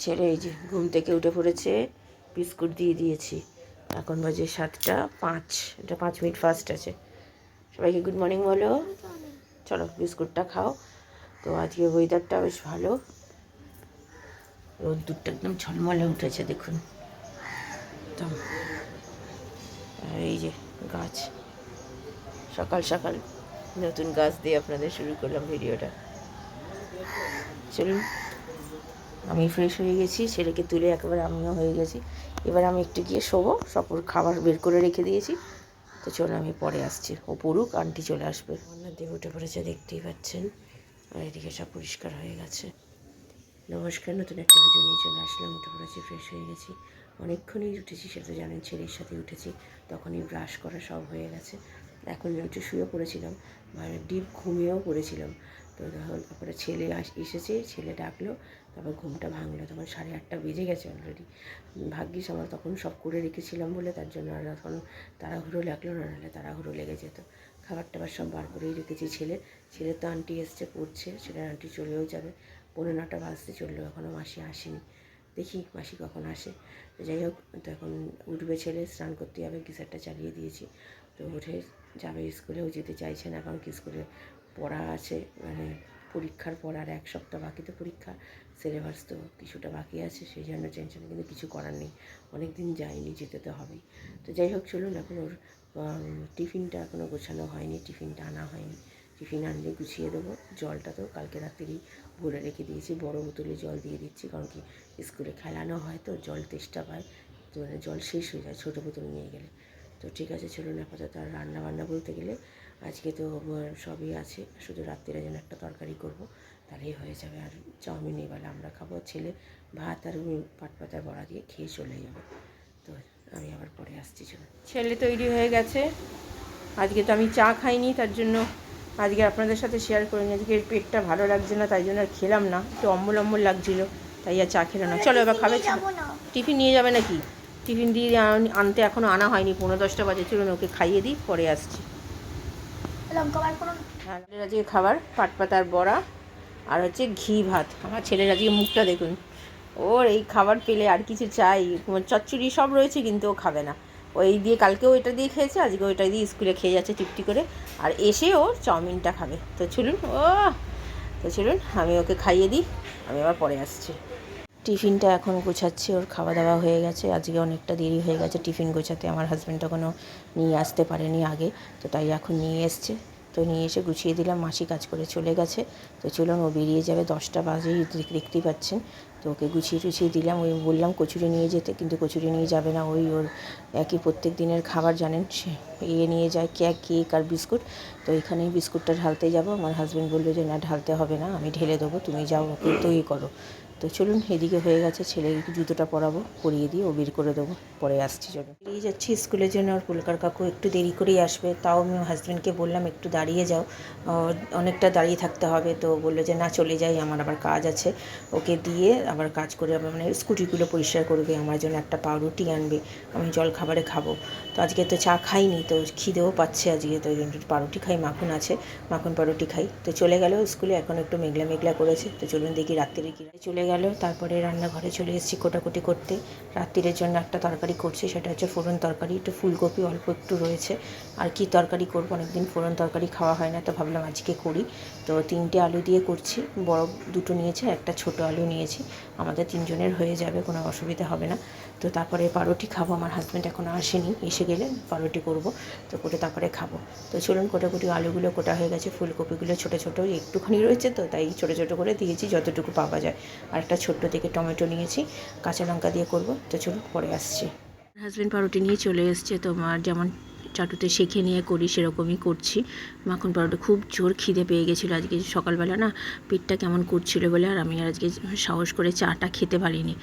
ছেলে এই যে ঘুম থেকে উঠে পড়েছে, বিস্কুট দিয়ে দিয়েছি। এখন বাজে 7:05, এটা 5 মিনিট ফাস্ট আছে। সবাইকে গুড মর্নিং বলো। চলো বিস্কুটটা খাও। তো আজকে ওয়েদারটা বেশ ভালো, রোদ্দুরটা একদম ঝলমলে উঠেছে দেখুন। তো আর এই যে গাছ, সকাল সকাল নতুন গাছ দিয়ে আপনাদের শুরু করলাম ভিডিওটা। চলুন, আমি ফ্রেশ হয়ে গেছি, ছেলেকে তুলে একেবারে আমিও হয়ে গেছি। এবার আমি একটু গিয়ে শোবো, সব ওর খাবার বের করে রেখে দিয়েছি। তো চলো আমি পরে আসছি, ও পড়ুক, আন্টি চলে আসবে। রান্নার দিয়ে উঠে পড়েছে দেখতেই পাচ্ছেন, আর এদিকে সব পরিষ্কার হয়ে গেছে। নমস্কার, নতুন একটা ভিডিও নিয়ে চলে আসলাম। উঠে পড়েছি, ফ্রেশ হয়ে গেছি, অনেকক্ষণই উঠেছি সেটা জানেন, ছেলের সাথে উঠেছি, তখনই ব্রাশ করা সব হয়ে গেছে। এখন একটু শুয়ে পড়েছিলাম, মানে ডিপ ঘুমিয়েও পড়েছিলাম। তো তারপরে ছেলে এসেছে, ছেলে ডাকলো, তারপর ঘুমটা ভাঙলো, তখন 8:30 বেজে গেছে অলরেডি। ভাগ্যিস আমার তখন সব করে রেখেছিলাম বলে, তার জন্য আর এখন তাড়াহুড়ো লাগলো না, নাহলে তাড়াহুড়ো লেগে যেত। খাবার টাবার সব বার করেই রেখেছি। ছেলে তো আন্টি এসছে, পড়ছে, ছেলের আন্টি চলেও যাবে। 9:45 বাজতে চললো, এখনও মাসি আসেনি, দেখি মাসি কখন আসে। তো যাই হোক, তো এখন উঠবে ছেলে, স্নান করতে যাবে, গিজারটা চালিয়ে দিয়েছি। তো উঠে যাবে স্কুলেও, যেতে চাইছে না, কারণ কি স্কুলে পড়া আছে, মানে পরীক্ষার পর আর 1 সপ্তাহ বাকি, তো পরীক্ষা সিলেবাস তো কিছুটা বাকি আছে, সেই জন্য টেনশন, কিন্তু কিছু করার নেই, অনেক দিন যায়নি, যেতে তো হবেই। তো যাই হোক চলুন, এখন ওর টিফিনটা এখনও গোছানো হয়নি, টিফিনটা আনা হয়নি, টিফিন আনলে গুছিয়ে দেবো। জলটা তো কালকে রাত্রেই ভরে রেখে দিয়েছি, বড় বোতলে জল দিয়ে দিচ্ছি, কারণ কি স্কুলে খেলানো হয় তো জল তেষ্টা পায়, তো মানে জল শেষ হয়ে যায় ছোটো বোতল নিয়ে গেলে। তো ঠিক আছে চলুন, আপাতত আর রান্না বান্না বলতে গেলে আজকে তো সবই আছে, শুধু রাত্রিরে যেন একটা তরকারি করব, তাহলেই হয়ে যাবে। আর চাউমিন এবেলা আমরা খাবো, ছেলে ভাত আর পাটপাতার বড়া দিয়ে খেয়ে চলে যাবে। তো আমি আবার পরে আসছি। চলুন, ছেলে তৈরি হয়ে গেছে। আজকে তো আমি চা খাইনি, তার জন্য আজকে আপনাদের সাথে শেয়ার করিনি। আজকে পেটটা ভালো লাগছে না, তাই জন্য আর খেলাম না, একটু অম্বল অম্বল লাগছিলো, তাই আর চা খেলাম না। চলো এবার খাবে, টিফিন নিয়ে যাবে নাকি? টিফিন দিয়ে আনতে এখনও আনা হয়নি, 9:45 বাজে। চলুন ওকে খাইয়ে দিই, পরে আসছি। হ্যাঁ, আজকে খাবার পাটপাতার বড়া আর হচ্ছে ঘি ভাত। আমার ছেলের আজকে মুখটা দেখুন, ওর এই খাবার পেলে আর কিছু চাই, চচ্চড়ি সব রয়েছে কিন্তু ও খাবে না। ওই দিয়ে কালকেও এটা দিয়ে খেয়েছে, আজকে ওইটা দিয়ে স্কুলে খেয়ে যাচ্ছে তৃপ্তি করে, আর এসে ও চাউমিনটা খাবে। তো চলুন আমি ওকে খাইয়ে দিই, আমি আবার পরে আসছি। টিফিনটা এখন গোছাচ্ছি, ওর খাওয়া দাওয়া হয়ে গেছে, আজকে অনেকটা দেরি হয়ে গেছে টিফিন গোছাতে। আমার হাজব্যান্ড তখনও নিয়ে আসতে পারেনি আগে, তো তাই এখন নিয়ে এসছে। তো নিয়ে এসে গুছিয়ে দিলাম, মাসি কাজ করে চলে গেছে। তো চলুন, ও বেরিয়ে যাবে, 10টা বাজেই দেখতেই পাচ্ছেন। তো ওকে গুছিয়ে দিলাম, ওই বললাম কচুরি নিয়ে যেতে, কিন্তু কচুরি নিয়ে যাবে না, ওর একই প্রত্যেক দিনের খাবার জানেন, সে নিয়ে যায় কেক আর বিস্কুট। তো এখানেই বিস্কুটটা ঢালতে যাব, আমার হাজব্যান্ড বললো যে না ঢালতে হবে না, আমি ঢেলে দেবো, তুমি যাও ওকে তৈরি করো। তো চলুন, এদিকে হয়ে গেছে, ছেলেকে জুতোটা পরিয়ে দিয়ে ও বের করে দেবো, পরে আসছি। চলুন, বেরিয়ে যাচ্ছি স্কুলের জন্য। ওর পুলকার কাকু একটু দেরি করেই আসবে, তাও আমি হাজব্যান্ডকে বললাম একটু দাঁড়িয়ে যাও, অনেকটা দাঁড়িয়ে থাকতে হবে। তো বললো যে না চলে যাই, আমার আবার কাজ আছে। ওকে দিয়ে আবার কাজ করে আবার মানে স্কুটিগুলো পরিষ্কার করবে, আমার জন্য একটা পাউরুটি আনবে, আমি জল খাবারে খাবো। তো আজকে তো চা খাইনি, তো খিদেও পাচ্ছে আজকে, তো পাউরুটি খাই, মাখন আছে, মাখন পাউরুটি খাই। তো চলে গেল স্কুলে, এখন একটু মেঘলা মেঘলা করেছে। তো চলুন দেখি রাত্রিরে কি চলে গেল। তারপরে রান্নাঘরে চলে এসেছি কোটাকুটি করতে, রাত্রিরের জন্য একটা তরকারি করছি, সেটা হচ্ছে ফোড়ন তরকারি, একটু ফুলকপি অল্প একটু রয়েছে। আর কি তরকারি করবো, অনেকদিন ফোড়ন তরকারি খাওয়া হয় না, তো ভাবলাম আজকে করি। তো 3টে আলু দিয়ে করছি, বড় 2টো নিয়েছি, একটা ছোট আলু নিয়েছি, আমাদের 3 জনের হয়ে যাবে, কোনো অসুবিধা হবে না। তো তারপরে পাউরুটি খাবো, আমার হাজব্যান্ড এখনও আসেনি, এসে গেলে পাউরুটি করব, তো করে তারপরে খাবো। তো চলুন, কোটাকুটি আলুগুলো কোটা হয়ে গেছে, ফুলকপিগুলো ছোটো ছোটো একটুখানি রয়েছে, তো তাই ছোটো ছোটো করে দিয়েছি যতটুকু পাওয়া যায়। আর একটা ছোট্ট থেকে টমেটো নিয়েছি, কাঁচা লঙ্কা দিয়ে করব। তো চলুন পরে আসছি। হাজব্যান্ড পাউরুটি নিয়ে চলে এসছে, তোমার যেমন চাটুতে শেখে নিয়ে করি সেরকমই করছি। মাখন পাউরুটি, খুব জোর খিদে পেয়ে গেছিলো আজকে সকালবেলা, না পেটটা কেমন করছিল বলে, আর আমি আজকে সাহস করে চাটা খেতে পারিনি,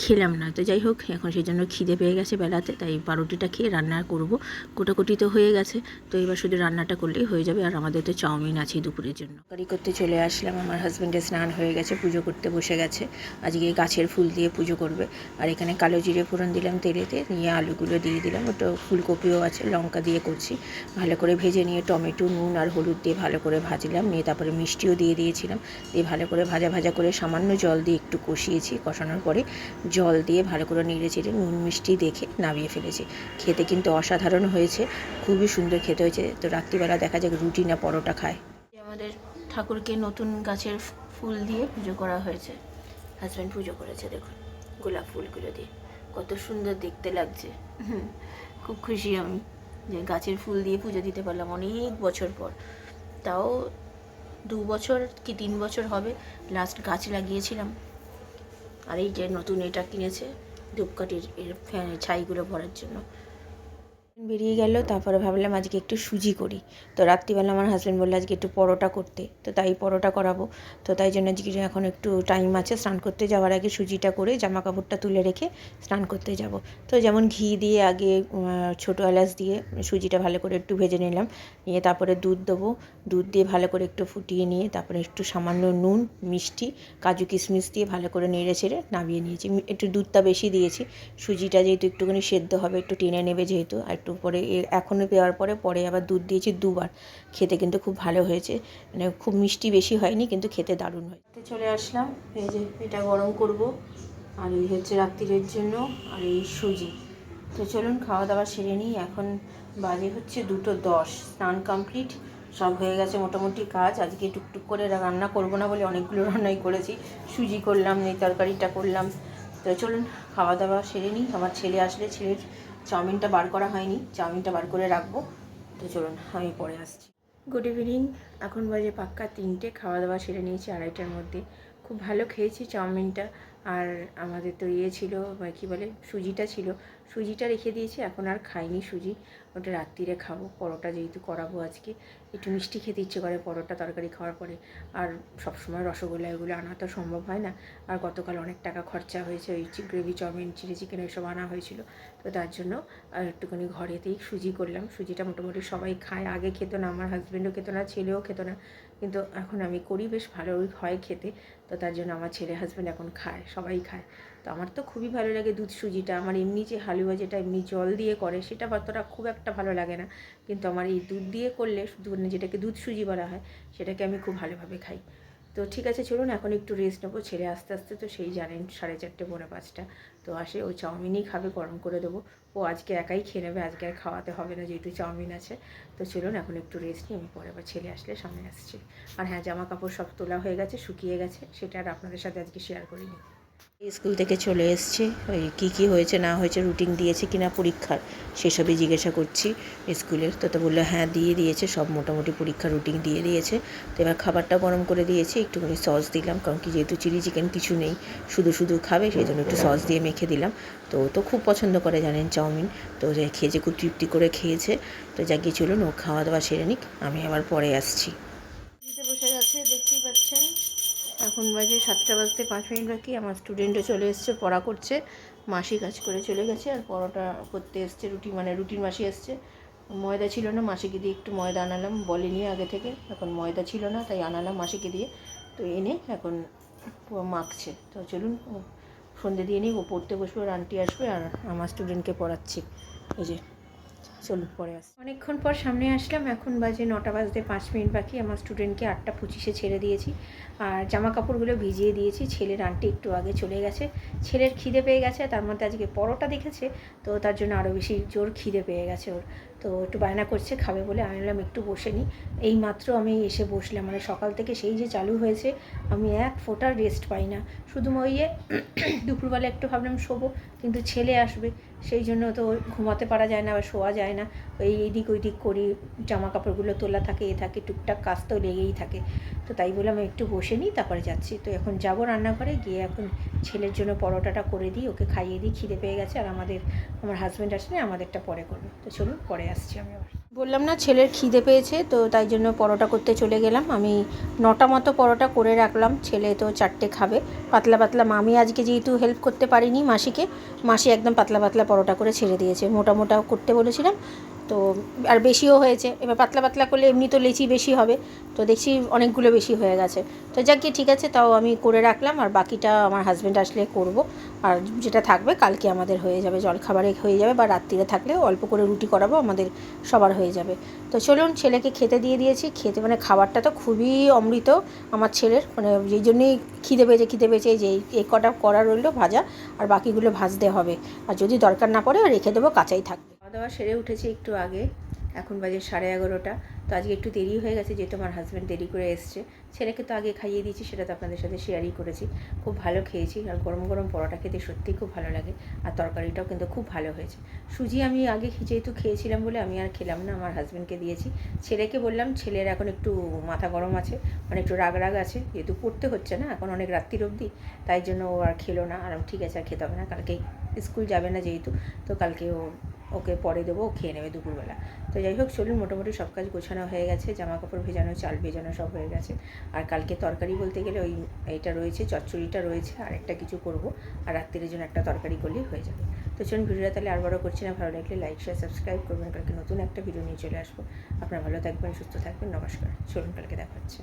খেলাম না। তো যাই হোক, এখন সেই জন্য খিদে পেয়ে গেছে বেলাতে, তাই পাউরুটিটা খেয়ে রান্না করব। কোটাকুটি তো হয়ে গেছে, তো এবার শুধু রান্নাটা করলেই হয়ে যাবে। আর আমাদের তো চাউমিন আছে দুপুরের জন্য। তরকারি করতে চলে আসলাম, আমার হাজব্যান্ডের স্নান হয়ে গেছে, পুজো করতে বসে গেছে, আজকে গাছের ফুল দিয়ে পুজো করবে। আর এখানে কালো জিরে ফোড়ন দিলাম তেলেতে, নিয়ে আলুগুলো দিয়ে দিলাম, ওটা ফুলকপিও আছে, লঙ্কা লঙ্কা দিয়ে করছি। ভালো করে ভেজে নিয়ে টমেটো, নুন আর হলুদ দিয়ে ভালো করে ভাজলাম, নিয়ে তারপরে মিষ্টিও দিয়ে দিয়েছিলাম, দিয়ে ভালো করে ভাজা ভাজা করে সামান্য জল দিয়ে একটু কষিয়েছি। কষানোর পরে জল দিয়ে ভালো করে নেড়ে চেড়ে নুন মিষ্টি দেখে নামিয়ে ফেলেছি। খেতে কিন্তু অসাধারণ হয়েছে, খুবই সুন্দর খেতে হয়েছে। তো রাত্রিবেলা দেখা যাক রুটি না পরোটা খায়। আমাদের ঠাকুরকে নতুন গাছের ফুল দিয়ে পুজো করা হয়েছে। হাজব্যান্ড পুজো করেছে, দেখুন গোলাপ ফুলগুলো দিয়ে কত সুন্দর দেখতে লাগছে। খুব খুশি আমি যে গাছের ফুল দিয়ে পুজো দিতে পারলাম অনেক বছর পর। তাও 2 বছর কি 3 বছর হবে লাস্ট গাছ লাগিয়েছিলাম। আর এই যে নতুন এটা কিনেছে ধূপকাঠির এর ছাইগুলো ভরার জন্য। বেরিয়ে গেল, তারপরে ভাবলাম আজকে একটু সুজি করি। তো রাত্রিবেলা আমার হাজব্যান্ড বললো আজকে একটু পরোটা করতে, তো তাই পরোটা করাবো। তো তাই জন্য আজকে এখন একটু টাইম আছে, স্নান করতে যাওয়ার আগে সুজিটা করে জামা কাপড়টা তুলে রেখে স্নান করতে যাব। তো যেমন ঘি দিয়ে আগে ছোটো এলাচ দিয়ে সুজিটা ভালো করে একটু ভেজে নিলাম, নিয়ে তারপরে দুধ দেবো। দুধ দিয়ে ভালো করে একটু ফুটিয়ে নিয়ে তারপরে একটু সামান্য নুন, মিষ্টি, কাজু কিশমিশ দিয়ে ভালো করে নেড়ে ছেড়ে নামিয়ে নিয়েছি। একটু দুধটা বেশি দিয়েছি, সুজিটা যেহেতু একটুখানি সেদ্ধ হবে, একটু টেনে নেবে যেহেতু। আর একটু পরে এখনও দেওয়ার পরে আবার দুধ দিয়েছি 2 বার। খেতে কিন্তু খুব ভালো হয়েছে, মানে খুব মিষ্টি বেশি হয়নি, কিন্তু খেতে দারুণ হয়। চলে আসলাম, এই যে এটা গরম করব, আর এই হচ্ছে রাত্রিরের জন্য, আর এই সুজি। তো চলুন খাওয়া দাওয়া সেরে নিই। এখন বাজে হচ্ছে 2:10, স্নান কমপ্লিট, সব হয়ে গেছে মোটামুটি কাজ। আজকে টুকটুক করে রান্না করবো না বলে অনেকগুলো রান্নাই করেছি। সুজি করলাম, এই তরকারিটা করলাম। তো চলুন খাওয়া দাওয়া সেরে নিই। আমার ছেলে আসলে, ছেলের চাউমিনটা বার করা হয়নি, চাউমিনটা বার করে রাখবো। তো চলুন আমি পরে আসছি। গুড ইভিনিং, এখন বাজে পাক্কা 3টে। খাওয়া দাওয়া সেরে নিয়েছি 2:30টার মধ্যে। খুব ভালো খেয়েছি চাউমিনটা। আর আমাদের তো ছিল কী বলে, সুজিটা ছিল, সুজিটা রেখে দিয়েছি, এখন আর খাইনি সুজি, ওটা রাত্রিরে খাবো। পরোটা যেহেতু করাবো আজকে, একটু মিষ্টি খেতে ইচ্ছে করে পরোটা তরকারি খাওয়ার পরে। আর সবসময় রসগোল্লা এগুলো আনা তো সম্ভব হয় না। আর গতকাল অনেক টাকা খরচা হয়েছে, ওই গ্রেভি চাউমিন, চিলি চিকেন এসব আনা হয়েছিল। তো তার জন্য আর একটুখানি ঘরেতেই সুজি করলাম। সুজিটা মোটামুটি সবাই খায়, আগে খেত না, আমার হাজব্যান্ডও খেত না, ছেলেও খেত না, কিন্তু এখন আমি করি, বেশ ভালোই হয় খেতে। তো তার জন্য আমার ছেলে হাজব্যান্ড এখন খায়, সবাই খায়। তো আমার তো খুবই ভালো লাগে দুধ সুজিটা। আমার এমনি যে হালুয়া যেটা এমনি জল দিয়ে করে সেটা অতটা খুব একটা ভালো লাগে না, কিন্তু আমার এই দুধ দিয়ে করলে, শুধু যেটাকে দুধ সুজি বলা হয়, সেটাকে আমি খুব ভালোভাবে খাই। তো ঠিক আছে চলুন এখন একটু রেস্ট নেবো। ছেলে আস্তে আস্তে তো সেই জানেন 4:30 পৌনে 5টা তো আসে, ও চাউমিনই খাবে, গরম করে দেবো। ও আজকে একাই খেয়ে নেবে, আজকে আর খাওয়াতে হবে না যেহেতু চাউমিন আছে। তো চলুন এখন একটু রেস্ট নিই, আমি পরে আবার ছেলে আসলে সামনে আসছি। আর হ্যাঁ, জামা কাপড় সব তোলা হয়ে গেছে, শুকিয়ে গেছে, সেটা আর আপনাদের সাথে আজকে শেয়ার করিনি। স্কুল থেকে চলে এসছে, ওই কী হয়েছে না হয়েছে, রুটিন দিয়েছে কি না পরীক্ষার, সেসবই জিজ্ঞাসা করছি স্কুলের। তো বললো হ্যাঁ দিয়ে দিয়েছে, সব মোটামুটি পরীক্ষার রুটিন দিয়ে দিয়েছে। তো এবার খাবারটা গরম করে দিয়েছি, একটুখানি সস দিলাম, কারণ কি যেহেতু চিলি চিকেন কিছু নেই, শুধু শুধু খাবে, সেই জন্য একটু সস দিয়ে মেখে দিলাম। তো খুব পছন্দ করে জানেন চাউমিন, তো খেয়েছে, খুব তৃপ্তি করে খেয়েছে। তো গিয়ে চলুন ও খাওয়া দাওয়া সেরে নিক, আমি আবার পরে আসছি। বসে গেছে, দেখতেই পাচ্ছেন। এখন বাজে 7:05 বাকি। আমার স্টুডেন্টও চলে এসছে, পড়া করছে। মাসি কাজ করে চলে গেছে, আর পরোটা করতে এসছে, রুটির মাসি এসছে। ময়দা ছিল না, মাসিকে দিয়ে একটু ময়দা আনালাম, বলেনি আগে থেকে, এখন ময়দা ছিল না তাই আনালাম মাসিকে দিয়ে। তো এনে এখন মাখছে। তো চলুন সন্ধে দিয়ে নিই, ও পড়তে বসবে, ওর আন্টি আসবে, আর আমার স্টুডেন্টকে পড়াচ্ছি। এই যে চলুন পরে আসি। অনেকক্ষণ পর সামনে আসলাম, এখন বাজে 9:05 বাকি। আমার স্টুডেন্টকে 8:25 ছেড়ে দিয়েছি, আর জামা কাপড়গুলো ভিজিয়ে দিয়েছি। ছেলের আন্টি একটু আগে চলে গেছে, ছেলের খিদে পেয়ে গেছে, তার মধ্যে আজকে পরোটা দেখেছে, তো তার জন্য আরও বেশি জোর খিদে পেয়ে গেছে ওর। তো একটু বায়না করছে খাবে বলে, আমি বললাম একটু বসে নিই। এই মাত্র আমি এসে বসলাম, মানে সকাল থেকে সেই যে চালু হয়েছে, আমি এক ফোঁটা রেস্ট পাই না। শুধু ওই দুপুরবেলা একটু ভাবলাম শোবো, কিন্তু ছেলে আসবে, সেই জন্য তো ঘুমাতে পারা যায় না বা শোয়া যায় না। ওই এদিক ওইদিক করি, জামা কাপড়গুলো তোলা থাকে, থাকে, টুকটাক কাজ তো লেগেই থাকে। তো তাই বললাম একটু বসে নিই, তারপরে যাচ্ছি। তো এখন যাব রান্নাঘরে গিয়ে, এখন ছেলের জন্য পরোটাটা করে দিই, ওকে খাইয়ে দিই, খিদে পেয়ে গেছে। আর আমার হাজব্যান্ড আসলে আমাদেরটা পরে করবে। তো চলুন পরে আসছি আমি আবার। বললাম না ছেলের খিদে পেয়েছে, তো তাই জন্য পরোটা করতে চলে গেলাম। আমি 9টা মতো পরোটা করে রাখলাম, ছেলে তো 4টে খাবে পাতলা পাতলা। আমি আজকে যেহেতু হেল্প করতে পারিনি মাসিকে, মাসি একদম পাতলা পাতলা পরোটা করে ছেড়ে দিয়েছে, মোটা মোটা করতে বলেছিলাম, তো আর বেশিও হয়েছে, এবার পাতলা পাতলা করলে এমনি তো লেচি বেশি হবে, তো দেখছি অনেকগুলো বেশি হয়ে গেছে। তো যাক গিয়ে ঠিক আছে, তাও আমি করে রাখলাম, আর বাকিটা আমার হাজব্যান্ড আসলে করব। আর যেটা থাকবে কালকে আমাদের হয়ে যাবে, জলখাবারে হয়ে যাবে, বা রাত্রিরে থাকলে অল্প করে রুটি করাবো, আমাদের সবার হয়ে যাবে। তো চলুন, ছেলেকে খেতে দিয়ে দিয়েছি। খেতে মানে খাবারটা তো খুবই অমৃত আমার ছেলের, মানে যেই জন্যই খিদে পেয়েছে যে এই কটা করা রইলো ভাজা, আর বাকিগুলো ভাজতে হবে, আর যদি দরকার না পড়ে রেখে দেবো, কাঁচাই থাকবে। খাওয়া দাওয়া সেরে উঠেছি একটু আগে, এখন বাজে 11:30। তো আজকে একটু দেরি হয়ে গেছে, যেহেতু আমার হাজব্যান্ড দেরি করে এসছে। ছেলেকে তো আগে খাইয়ে দিয়েছি, সেটা তো আপনাদের সাথে শেয়ারই করেছি। খুব ভালো খেয়েছি, আর গরম গরম পরোটা খেতে সত্যিই খুব ভালো লাগে, আর তরকারিটাও কিন্তু খুব ভালো হয়েছে। সুজি আমি আগে যেহেতু খেয়েছিলাম বলে আমি আর খেলাম না, আমার হাজব্যান্ডকে দিয়েছি। ছেলেকে বললাম, ছেলের এখন একটু মাথা গরম আছে, মানে একটু রাগ আছে, যেহেতু পড়তে হচ্ছে না এখন অনেক রাত্রির অবধি, তাই জন্য ও আর খেলো না। আর ঠিক আছে, আর খেতে হবে না, কালকে স্কুল যাবে না যেহেতু, তো কালকে ওকে পরে দেবো, ও খেয়ে নেবে দুপুরবেলা। তো যাই হোক, চলুন, মোটামুটি সব কাজ গোছানো হয়ে গেছে, জামা কাপড় ভেজানো, চাল ভেজানো সব হয়ে গেছে। আর কালকে তরকারি বলতে গেলে ওই এইটা রয়েছে, চচ্চড়িটা রয়েছে, আর একটা কিছু করব, আর রাত্রির জন্য একটা তরকারি করলেই হয়ে যাবে। তো চলুন, ভিডিওটা তাহলে আর বড় করছি না, ভালো লাগলে লাইক শেয়ার সাবস্ক্রাইব করবেন। কালকে নতুন একটা ভিডিও নিয়ে চলে আসবো। আপনারা ভালো থাকবেন, সুস্থ থাকবেন, নমস্কার। চলুন, কালকে দেখা হচ্ছে।